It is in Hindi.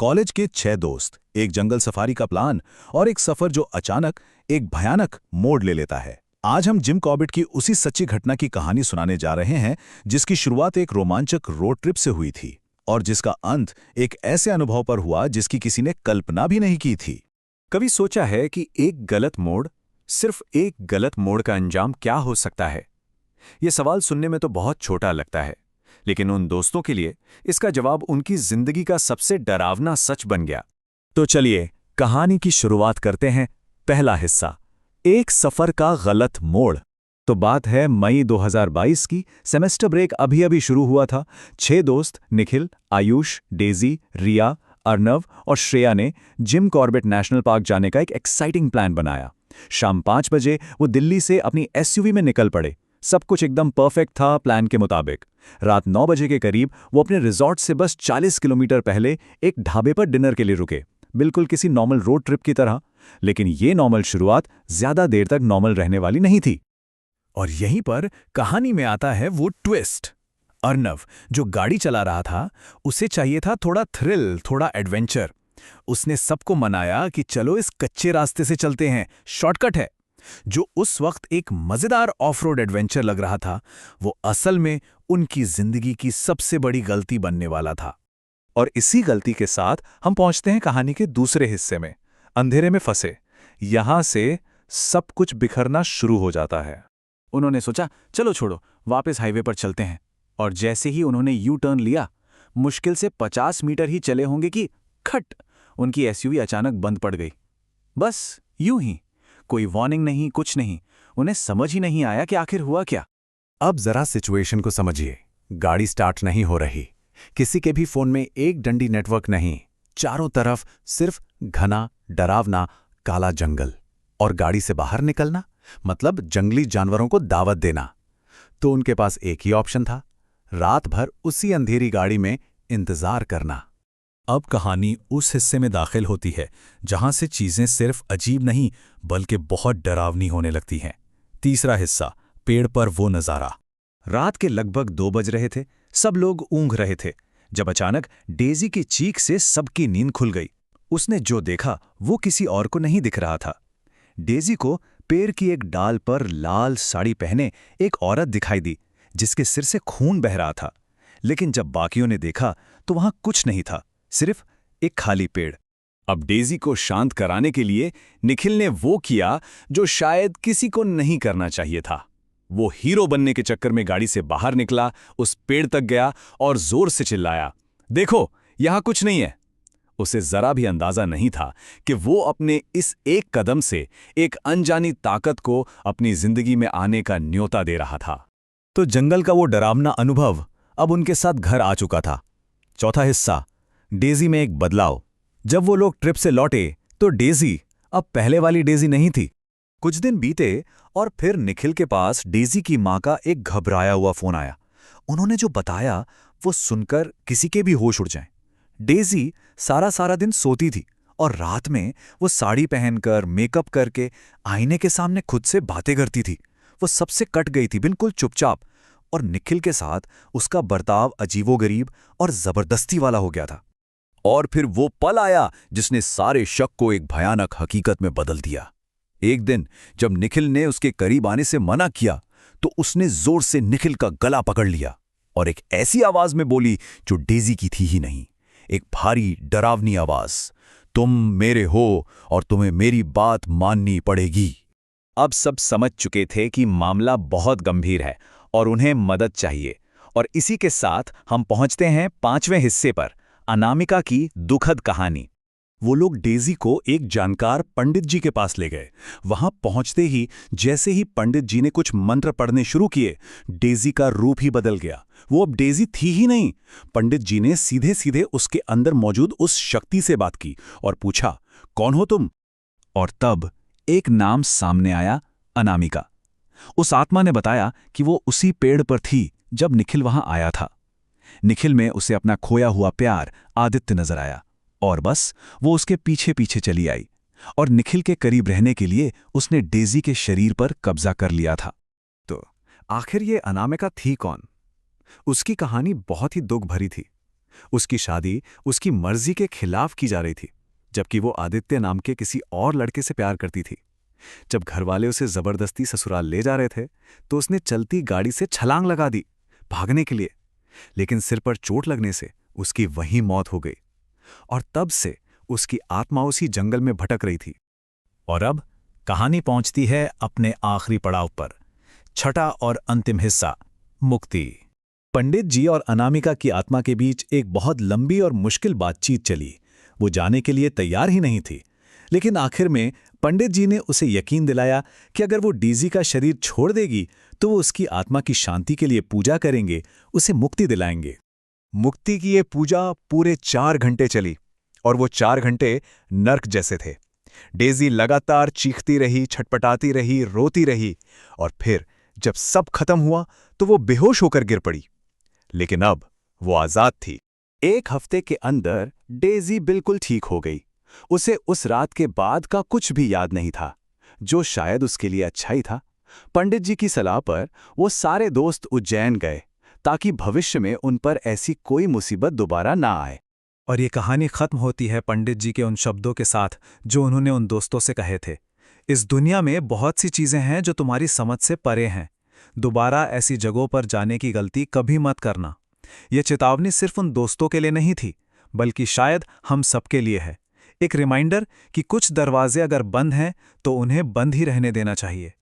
कॉलेज के 6 दोस्त, एक जंगल सफारी का प्लान और एक सफर जो अचानक एक भयानक मोड़ ले लेता है। आज हम जिम कॉर्बेट की उसी सच्ची घटना की कहानी सुनाने जा रहे हैं जिसकी शुरुआत एक रोमांचक रोड ट्रिप से हुई थी और जिसका अंत एक ऐसे अनुभव पर हुआ जिसकी किसी ने कल्पना भी नहीं की थी। कभी सोचा है कि एक गलत मोड़, सिर्फ एक गलत मोड़ का अंजाम क्या हो सकता है? यह सवाल सुनने में तो बहुत छोटा लगता है, लेकिन उन दोस्तों के लिए इसका जवाब उनकी जिंदगी का सबसे डरावना सच बन गया। तो चलिए कहानी की शुरुआत करते हैं। पहला हिस्सा, एक सफर का गलत मोड़। तो बात है मई 2022 की। सेमेस्टर ब्रेक अभी अभी शुरू हुआ था। 6 दोस्त निखिल, आयुष, डेजी, रिया, अर्नव और श्रेया ने जिम कॉर्बेट नेशनल पार्क जाने का एक एक्साइटिंग प्लान बनाया। शाम 5 बजे वो दिल्ली से अपनी एसयूवी में निकल पड़े। सब कुछ एकदम परफेक्ट था प्लान के मुताबिक। रात 9 बजे के करीब वो अपने रिजॉर्ट से बस 40 किलोमीटर पहले एक ढाबे पर डिनर के लिए रुके, बिल्कुल किसी नॉर्मल रोड ट्रिप की तरह। लेकिन ये नॉर्मल शुरुआत ज्यादा देर तक नॉर्मल रहने वाली नहीं थी। और यहीं पर कहानी में आता है वो ट्विस्ट। अर्नव, जो गाड़ी चला रहा था, उसे चाहिए था थोड़ा थ्रिल, थोड़ा एडवेंचर। उसने सबको मनाया कि चलो इस कच्चे रास्ते से चलते हैं, शॉर्टकट है। जो उस वक्त एक मजेदार ऑफ रोड एडवेंचर लग रहा था, वो असल में उनकी जिंदगी की सबसे बड़ी गलती बनने वाला था। और इसी गलती के साथ हम पहुंचते हैं कहानी के दूसरे हिस्से में, अंधेरे में फंसे। यहां से सब कुछ बिखरना शुरू हो जाता है। उन्होंने सोचा चलो छोड़ो, वापस हाईवे पर चलते हैं। और जैसे ही उन्होंने यू टर्न लिया, मुश्किल से 50 मीटर ही चले होंगे कि खट, उनकी एसयूवी अचानक बंद पड़ गई। बस यूं ही, कोई वार्निंग नहीं, कुछ नहीं। उन्हें समझ ही नहीं आया कि आखिर हुआ क्या। अब जरा सिचुएशन को समझिए। गाड़ी स्टार्ट नहीं हो रही, किसी के भी फोन में एक डंडी नेटवर्क नहीं, चारों तरफ सिर्फ घना, डरावना, काला जंगल। और गाड़ी से बाहर निकलना मतलब जंगली जानवरों को दावत देना। तो उनके पास एक ही ऑप्शन था, रात भर उसी अंधेरी गाड़ी में इंतजार करना। अब कहानी उस हिस्से में दाखिल होती है जहां से चीजें सिर्फ अजीब नहीं बल्कि बहुत डरावनी होने लगती हैं। तीसरा हिस्सा, पेड़ पर वो नजारा। रात के लगभग 2 बज रहे थे, सब लोग ऊँघ रहे थे, जब अचानक डेजी की चीख से सबकी नींद खुल गई। उसने जो देखा वो किसी और को नहीं दिख रहा था। डेजी को पेड़ की एक डाल पर लाल साड़ी पहने एक औरत दिखाई दी, जिसके सिर से खून बह रहा था। लेकिन जब बाकियों ने देखा तो वहां कुछ नहीं था, सिर्फ एक खाली पेड़। अब डेजी को शांत कराने के लिए निखिल ने वो किया जो शायद किसी को नहीं करना चाहिए था। वो हीरो बनने के चक्कर में गाड़ी से बाहर निकला, उस पेड़ तक गया और जोर से चिल्लाया, देखो यहां कुछ नहीं है। उसे जरा भी अंदाजा नहीं था कि वो अपने इस एक कदम से एक अनजानी ताकत को अपनी जिंदगी में आने का न्योता दे रहा था। तो जंगल का वो डरावना अनुभव अब उनके साथ घर आ चुका था। चौथा हिस्सा, डेजी में एक बदलाव। जब वो लोग ट्रिप से लौटे तो डेजी अब पहले वाली डेजी नहीं थी। कुछ दिन बीते और फिर निखिल के पास डेजी की मां का एक घबराया हुआ फोन आया। उन्होंने जो बताया वो सुनकर किसी के भी होश उड़ जाएं। डेजी सारा दिन सोती थी और रात में वो साड़ी पहनकर, मेकअप करके आईने के सामने खुद से बातें करती थी। वो सबसे कट गई थी, बिल्कुल चुपचाप। और निखिल के साथ उसका बर्ताव अजीबोगरीब और जबरदस्ती वाला हो गया था। और फिर वो पल आया जिसने सारे शक को एक भयानक हकीकत में बदल दिया। एक दिन जब निखिल ने उसके करीब आने से मना किया तो उसने जोर से निखिल का गला पकड़ लिया और एक ऐसी आवाज में बोली जो डेजी की थी ही नहीं। एक भारी डरावनी आवाज, तुम मेरे हो और तुम्हें मेरी बात माननी पड़ेगी। अब सब समझ चुके थे कि मामला बहुत गंभीर है और उन्हें मदद चाहिए। और इसी के साथ हम पहुंचते हैं 5वें हिस्से पर, अनामिका की दुखद कहानी। वो लोग डेजी को एक जानकार पंडित जी के पास ले गए। वहां पहुंचते ही जैसे ही पंडित जी ने कुछ मंत्र पढ़ने शुरू किए, डेजी का रूप ही बदल गया। वो अब डेजी थी ही नहीं। पंडित जी ने सीधे सीधे उसके अंदर मौजूद उस शक्ति से बात की और पूछा, कौन हो तुम? और तब एक नाम सामने आया, अनामिका। उस आत्मा ने बताया कि वो उसी पेड़ पर थी जब निखिल वहां आया था। निखिल में उसे अपना खोया हुआ प्यार आदित्य नजर आया और बस वो उसके पीछे पीछे चली आई और निखिल के करीब रहने के लिए उसने डेजी के शरीर पर कब्जा कर लिया था। तो आखिर ये अनामिका थी कौन? उसकी कहानी बहुत ही दुख भरी थी। उसकी शादी उसकी मर्जी के खिलाफ की जा रही थी, जबकि वो आदित्य नाम के किसी और लड़के से प्यार करती थी। जब घरवाले उसे जबरदस्ती ससुराल ले जा रहे थे तो उसने चलती गाड़ी से छलांग लगा दी भागने के लिए, लेकिन सिर पर चोट लगने से उसकी वहीं मौत हो गई और तब से उसकी आत्मा उसी जंगल में भटक रही थी। और अब कहानी पहुंचती है अपने आखिरी पड़ाव पर, छठा और अंतिम हिस्सा, मुक्ति। पंडित जी और अनामिका की आत्मा के बीच एक बहुत लंबी और मुश्किल बातचीत चली। वो जाने के लिए तैयार ही नहीं थी, लेकिन आखिर में पंडित जी ने उसे यकीन दिलाया कि अगर वो डीजी का शरीर छोड़ देगी तो वो उसकी आत्मा की शांति के लिए पूजा करेंगे, उसे मुक्ति दिलाएंगे। मुक्ति की ये पूजा पूरे 4 घंटे चली और वो 4 घंटे नर्क जैसे थे। डेजी लगातार चीखती रही, छटपटाती रही, रोती रही और फिर जब सब खत्म हुआ तो वो बेहोश होकर गिर पड़ी। लेकिन अब वो आजाद थी। 1 हफ्ते के अंदर डेजी बिल्कुल ठीक हो गई। उसे उस रात के बाद का कुछ भी याद नहीं था, जो शायद उसके लिए अच्छा ही था। पंडित जी की सलाह पर वो सारे दोस्त उज्जैन गए ताकि भविष्य में उन पर ऐसी कोई मुसीबत दोबारा ना आए। और ये कहानी खत्म होती है पंडित जी के उन शब्दों के साथ जो उन्होंने उन दोस्तों से कहे थे, इस दुनिया में बहुत सी चीजें हैं जो तुम्हारी समझ से परे हैं। दोबारा ऐसी जगहों पर जाने की गलती कभी मत करना। यह चेतावनी सिर्फ उन दोस्तों के लिए नहीं थी, बल्कि शायद हम सबके लिए है। एक रिमाइंडर कि कुछ दरवाजे अगर बंद हैं तो उन्हें बंद ही रहने देना चाहिए।